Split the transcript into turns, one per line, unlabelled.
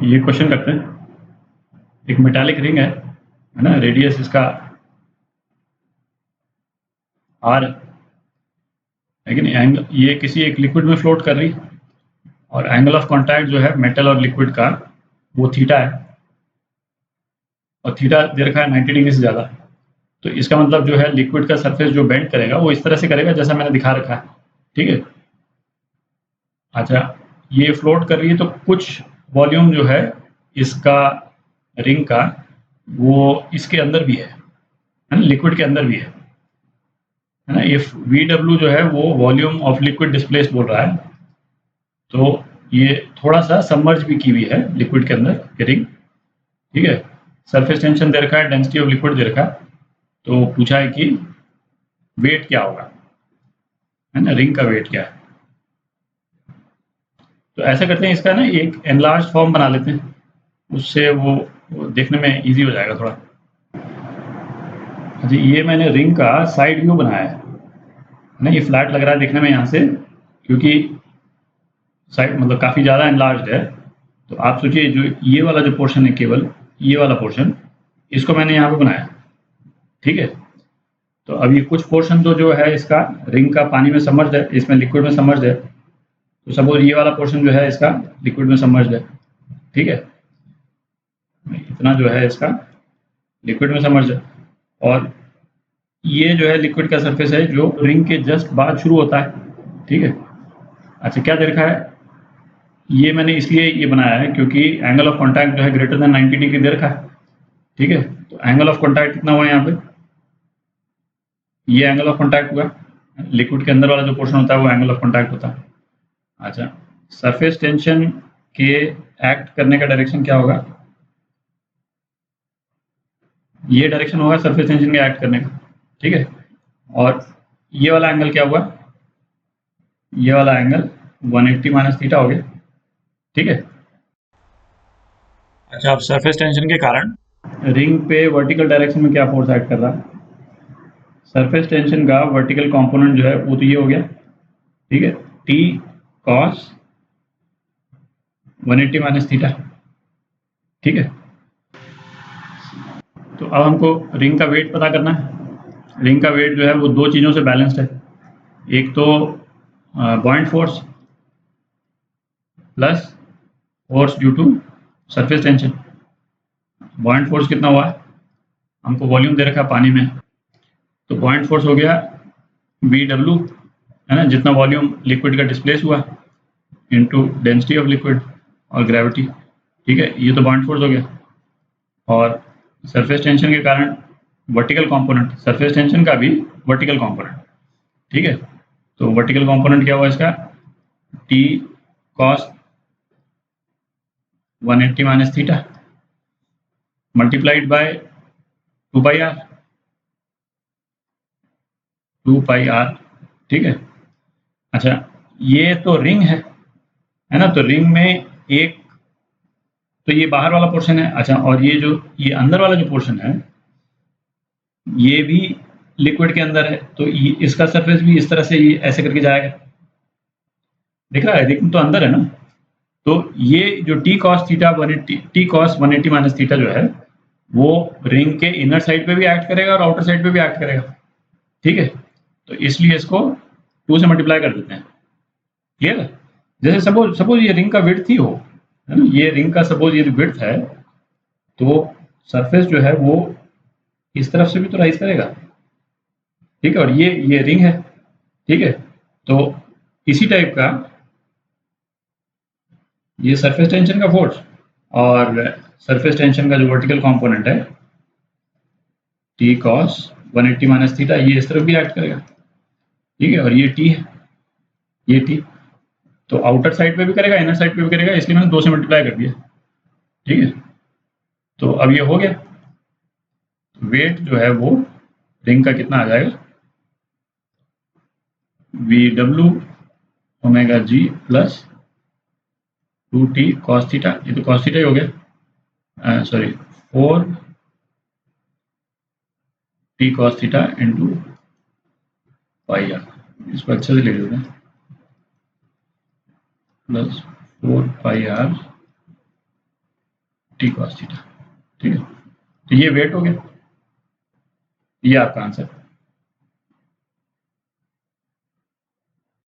ये क्वेश्चन करते हैं। एक मेटालिक रिंग है ना, रेडियस इसका आर है, लेकिन ये किसी एक लिक्विड में फ्लोट कर रही, और एंगल ऑफ कांटेक्ट जो है मेटल और लिक्विड का वो थीटा है, और थीटा दे रखा है 90 डिग्री से ज़्यादा। तो इसका मतलब जो है लिक्विड का सरफेस जो बेंड करेगा वो इस तरह से करेगा जैसा मैंने दिखा रखा है। ठीक है। अच्छा, ये फ्लोट कर रही है तो कुछ वॉल्यूम जो है इसका रिंग का वो इसके अंदर भी है ना, लिक्विड के अंदर भी है ना। इफ वी डब्ल्यू जो है वो वॉल्यूम ऑफ लिक्विड डिस्प्लेस्ड बोल रहा है, तो ये थोड़ा सा सबमर्ज भी की हुई है लिक्विड के अंदर रिंग। ठीक है। सरफेस टेंशन दे रखा है, डेंसिटी ऑफ लिक्विड दे रखा है, तो पूछा है कि वेट क्या होगा, है ना, रिंग का वेट क्या है। तो ऐसा करते हैं, इसका ना एक एनलार्ज फॉर्म बना लेते हैं, उससे वो देखने में इजी हो जाएगा थोड़ा। अच्छा, ये मैंने रिंग का साइड व्यू बनाया है ना, ये फ्लैट लग रहा है देखने में यहाँ से, क्योंकि साइड मतलब काफ़ी ज़्यादा एनलार्ज है। तो आप सोचिए जो ये वाला जो पोर्शन है, केवल ये वाला पोर्शन, इसको मैंने यहाँ पे बनाया। ठीक है। तो अब ये कुछ पोर्शन तो जो है इसका रिंग का पानी में सबमर्ज्ड है, इसमें लिक्विड में सबमर्ज्ड है। तो सपोज ये वाला पोर्शन जो है इसका लिक्विड में सबमर्ज्ड है। ठीक है। इतना जो है इसका लिक्विड में सबमर्ज्ड है, और ये जो है लिक्विड का सरफेस है जो रिंग के जस्ट बाद शुरू होता है। ठीक है। अच्छा, क्या दे रखा है, ये मैंने इसलिए ये बनाया है क्योंकि एंगल ऑफ कॉन्टैक्ट जो है ग्रेटर देन 90 डिग्री दे रखा है। ठीक है। तो एंगल ऑफ कॉन्टैक्ट कितना हुआ यहाँ पे, ये एंगल ऑफ कॉन्टैक्ट हुआ, लिक्विड के अंदर वाला जो पोर्शन होता है वो एंगल ऑफ कॉन्टैक्ट होता है। अच्छा, सरफेस टेंशन के एक्ट करने का डायरेक्शन क्या होगा, ये डायरेक्शन होगा सरफेस टेंशन के एक्ट करने का। ठीक है। और ये वाला एंगल क्या हुआ, ये वाला एंगल 180 माइनस थीटा हो गया। ठीक है। अच्छा, अब सरफेस टेंशन के कारण रिंग पे वर्टिकल डायरेक्शन में क्या फोर्स एक्ट कर रहा है, सरफेस टेंशन का वर्टिकल कंपोनेंट जो है वो तो ये हो गया। ठीक है। T cos 180 minus theta. ठीक है। तो अब हमको रिंग का वेट पता करना है। रिंग का वेट जो है वो दो चीज़ों से बैलेंस्ड है, एक तो buoyant force plus force due to surface tension. Buoyant force कितना हुआ, हमको वॉल्यूम दे रखा है पानी में, तो बॉइंट फोर्स हो गया वी डब्ल्यू, है ना, जितना वॉल्यूम लिक्विड का डिस्प्लेस हुआ इनटू डेंसिटी ऑफ लिक्विड और ग्रेविटी। ठीक है, ये तो बॉइंट फोर्स हो गया। और सरफेस टेंशन के कारण वर्टिकल कंपोनेंट, सरफेस टेंशन का भी वर्टिकल कंपोनेंट। ठीक है। तो वर्टिकल कंपोनेंट क्या हुआ इसका, T cos 180 minus theta multiplied by 2 pi R, 2 pi R. ठीक है। अच्छा, ये तो रिंग है ना, तो रिंग में एक तो ये बाहर वाला पोर्शन है। अच्छा, और ये जो ये अंदर वाला जो पोर्शन है ये भी लिक्विड के अंदर है, तो ये इसका सरफेस भी इस तरह से ये ऐसे करके जाएगा, दिख रहा है, रिंग तो अंदर है ना। तो ये जो T cos theta 180, T cos 180 minus theta जो है वो रिंग के इनर साइड पे भी एक्ट करेगा और आउटर साइड पे भी एक्ट करेगा। ठीक है। तो इसलिए इसको 2 से मल्टीप्लाई कर देते हैं। क्लियर है। जैसे सपोज सपोज ये रिंग का विड्थ ही हो, है ना, ये रिंग का सपोज ये विड्थ है, तो सरफेस जो है वो इस तरफ से भी तो राइज करेगा। ठीक है। और ये रिंग है। ठीक है। तो इसी टाइप का ये सरफेस टेंशन का फोर्स, और सरफेस टेंशन का जो वर्टिकल कंपोनेंट है टी कॉस 180 माइनस थीटा, ये इस तरफ भी एक्ट करेगा। ठीक है। और ये टी है, ये टी, तो आउटर साइड पे भी करेगा, इनर साइड पे भी करेगा, इसलिए मैंने 2 से मल्टीप्लाई कर दिया। ठीक है। तो अब ये हो गया, वेट जो है वो रिंग का कितना आ जाएगा, V W omega G plus 2t cos theta, ये तो कॉस थीटा ही हो गया, sorry 4t cos theta into pi R, इसको अच्छे से लिख देते हैं, plus 4 pi R T cos theta. ठीक है, तो ये वेट हो गया, ये आपका आंसर।